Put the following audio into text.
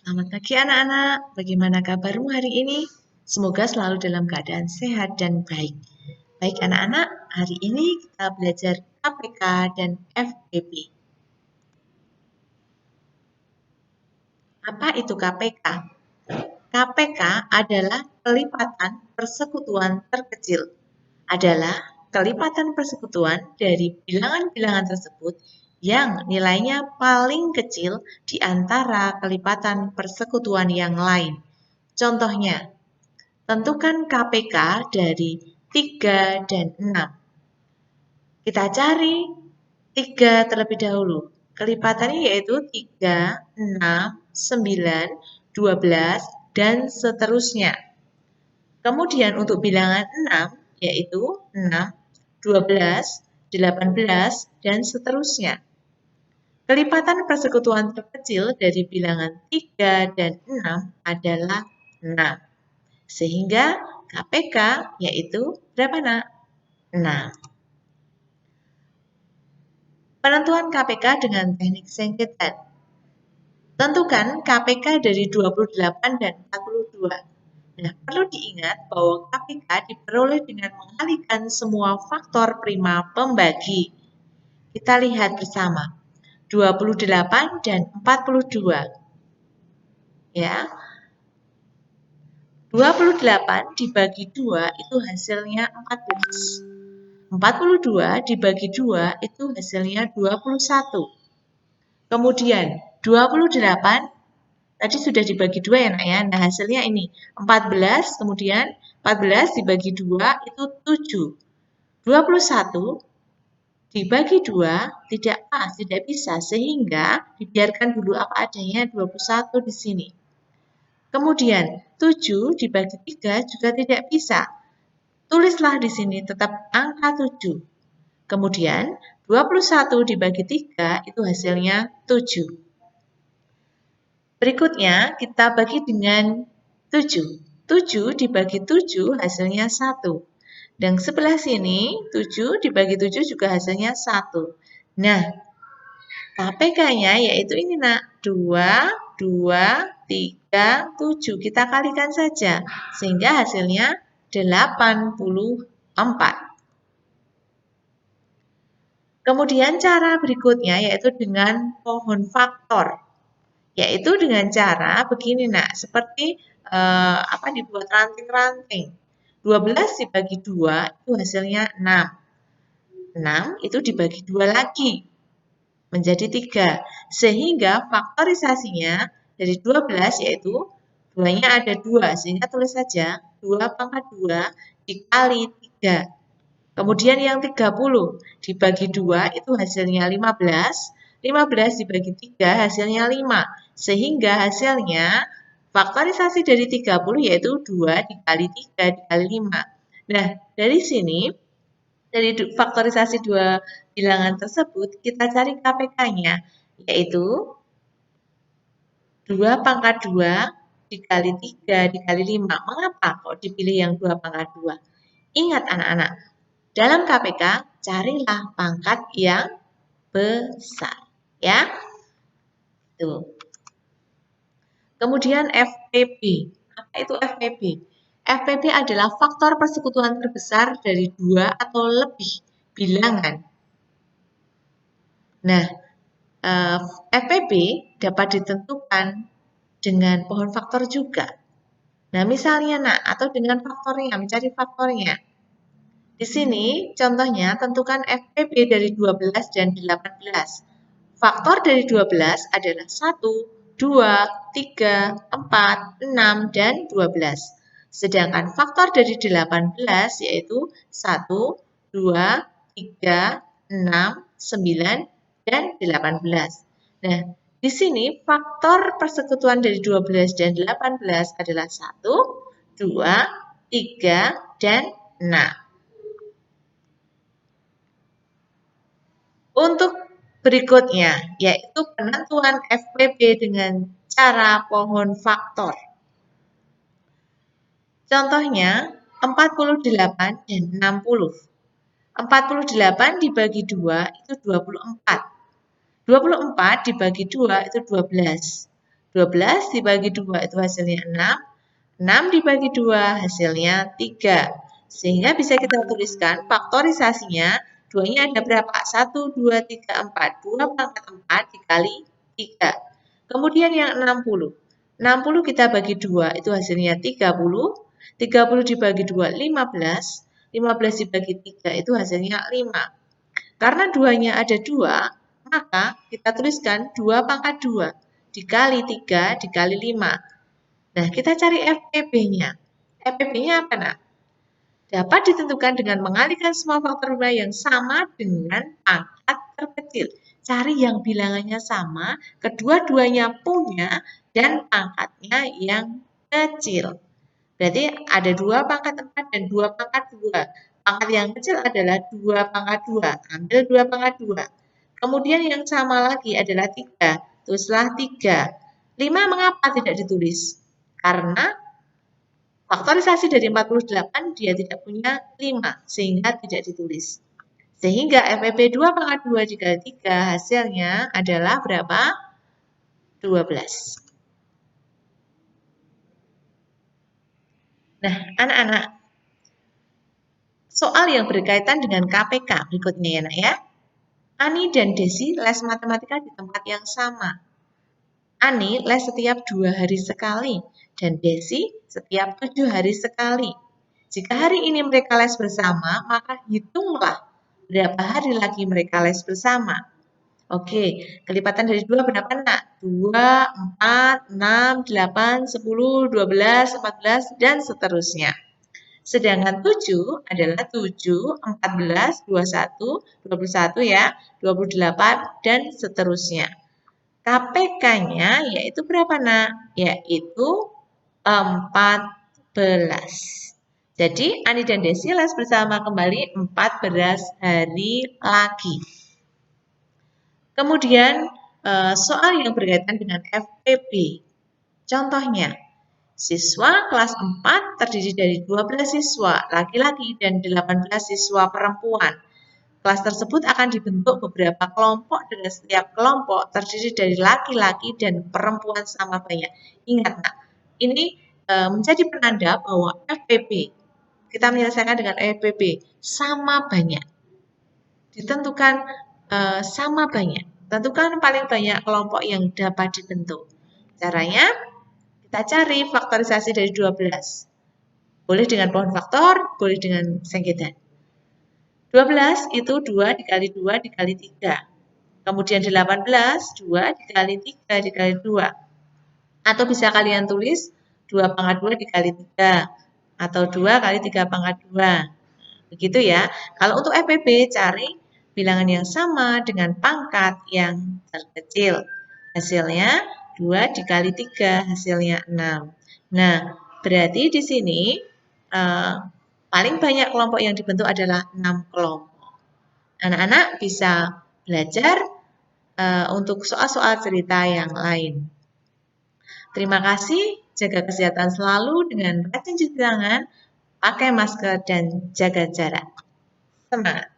Selamat pagi anak-anak, bagaimana kabarmu hari ini? Semoga selalu dalam keadaan sehat dan baik. Baik anak-anak, hari ini kita belajar KPK dan FPP. Apa itu KPK? KPK adalah kelipatan persekutuan terkecil. Adalah kelipatan persekutuan dari bilangan-bilangan tersebut yang nilainya paling kecil di antara kelipatan persekutuan yang lain. Contohnya, tentukan KPK dari 3 dan 6. Kita cari 3 terlebih dahulu. Kelipatannya yaitu 3, 6, 9, 12, dan seterusnya. Kemudian untuk bilangan 6 yaitu 6, 12, 18, dan seterusnya. Kelipatan persekutuan terkecil dari bilangan 3 dan 6 adalah 6. Sehingga KPK yaitu berapa nak? 6. Penentuan KPK dengan teknik sengketaan. Tentukan KPK dari 28 dan 42. Nah, perlu diingat bahwa KPK diperoleh dengan mengalihkan semua faktor prima pembagi. Kita lihat bersama. 28 dan 42. Ya. 28 dibagi 2 itu hasilnya 14. 42 dibagi 2 itu hasilnya 21. Kemudian 28 tadi sudah dibagi 2 ya nak ya. Nah hasilnya ini 14, kemudian 14 dibagi 2 itu 7. 21 dibagi 2 tidak pas, tidak bisa, sehingga dibiarkan dulu apa adanya 21 di sini. Kemudian 7 dibagi 3 juga tidak bisa. Tulislah di sini tetap angka 7. Kemudian 21 dibagi 3 itu hasilnya 7. Berikutnya kita bagi dengan 7. 7 dibagi 7 hasilnya 1. Dan sebelah sini 7 dibagi 7 juga hasilnya 1. Nah, KPK-nya yaitu ini nak. 2, 2, 3, 7. Kita kalikan saja. Sehingga hasilnya 84. Kemudian cara berikutnya yaitu dengan pohon faktor. Yaitu dengan cara begini nak, seperti dibuat ranting-ranting. 12 dibagi 2 itu hasilnya 6. 6 itu dibagi 2 lagi menjadi 3. Sehingga faktorisasinya dari 12 yaitu 2-nya ada 2. Sehingga tulis saja 2 pangkat 2 dikali 3. Kemudian yang 30 dibagi 2 itu hasilnya 15. 15 dibagi 3 hasilnya 5. Sehingga hasilnya faktorisasi dari 30 yaitu 2 dikali 3 dikali 5. Nah, dari sini, dari faktorisasi 2 bilangan tersebut, kita cari KPK-nya, yaitu 2 pangkat 2 dikali 3 dikali 5. Mengapa kok dipilih yang 2 pangkat 2? Ingat anak-anak, dalam KPK, carilah pangkat yang besar. Ya. Tuh. Kemudian FPP. Apa itu FPP? FPP adalah faktor persekutuan terbesar dari 2 atau lebih bilangan. Nah, FPP dapat ditentukan dengan pohon faktor juga. Nah, misalnya nak, atau dengan faktornya, mencari faktornya. Di sini contohnya tentukan FPP dari 12 dan 18. Faktor dari 12 adalah 1, 2, 3, 4, 6, dan 12. Sedangkan faktor dari 18 yaitu 1, 2, 3, 6, 9, dan 18. Nah, di sini faktor persekutuan dari 12 dan 18 adalah 1, 2, 3, dan 6. Untuk berikutnya, yaitu penentuan FPP dengan cara pohon faktor. Contohnya, 48 dan 60. 48 dibagi 2 itu 24. 24 dibagi 2 itu 12. 12 dibagi 2 itu hasilnya 6. 6 dibagi 2 hasilnya 3. Sehingga bisa kita tuliskan faktorisasinya, 2-nya ada berapa? 1, 2, 3, 4. 2 pangkat 4 dikali 3. Kemudian yang 60. 60 kita bagi 2 itu hasilnya 30. 30 dibagi 2, 15. 15 dibagi 3 itu hasilnya 5. Karena 2-nya ada 2, maka kita tuliskan 2 pangkat 2 dikali 3 dikali 5. Nah, kita cari FPB-nya. FPB-nya apa, nak? Dapat ditentukan dengan mengalihkan semua faktor rumah yang sama dengan pangkat terkecil. Cari yang bilangannya sama, kedua-duanya punya, dan pangkatnya yang kecil. Berarti ada 2 pangkat 4 dan 2 pangkat 2. Pangkat yang kecil adalah 2 pangkat 2. Ambil 2 pangkat 2. Kemudian yang sama lagi adalah 3. Tulislah 3. 5 mengapa tidak ditulis? Karena faktorisasi dari 48 dia tidak punya 5, sehingga tidak ditulis. Sehingga FEB 2 pangkat 2 dikali 3 hasilnya adalah berapa? 12. Nah, anak-anak, soal yang berkaitan dengan KPK berikutnya ya, nak ya. Ani dan Desi les matematika di tempat yang sama. Ani les setiap 2 hari sekali dan Desi setiap 7 hari sekali. Jika hari ini mereka les bersama, maka hitunglah berapa hari lagi mereka les bersama. Oke, kelipatan dari 2 berapa, nak? 2, 4, 6, 8, 10, 12, 14, dan seterusnya. Sedangkan 7 adalah 7, 14, 21, 21 ya, 28, dan seterusnya. KPK-nya yaitu berapa, nak? Yaitu 14. Jadi, Ani dan Desi les bersama kembali 14 hari lagi. Kemudian, soal yang berkaitan dengan FPB. Contohnya, siswa kelas 4 terdiri dari 12 siswa laki-laki dan 18 siswa perempuan. Kelas tersebut akan dibentuk beberapa kelompok dengan setiap kelompok terdiri dari laki-laki dan perempuan sama banyak. Ingat, nak, ini menjadi penanda bahwa FPB, kita menyelesaikan dengan FPB sama banyak. Ditentukan sama banyak. Tentukan paling banyak kelompok yang dapat dibentuk. Caranya, kita cari faktorisasi dari 12. Boleh dengan pohon faktor, boleh dengan sengketan. 12 itu 2 dikali 2 dikali 3. Kemudian 18, 2 dikali 3 dikali 2. Atau bisa kalian tulis 2 pangkat 2 dikali 3. Atau 2 kali 3 pangkat 2. Begitu ya. Kalau untuk FPB, cari bilangan yang sama dengan pangkat yang terkecil. Hasilnya 2 dikali 3, hasilnya 6. Nah, berarti di sini paling banyak kelompok yang dibentuk adalah 6 kelompok. Anak-anak bisa belajar untuk soal-soal cerita yang lain. Terima kasih, jaga kesehatan selalu dengan rajin cuci tangan, pakai masker, dan jaga jarak. Semangat!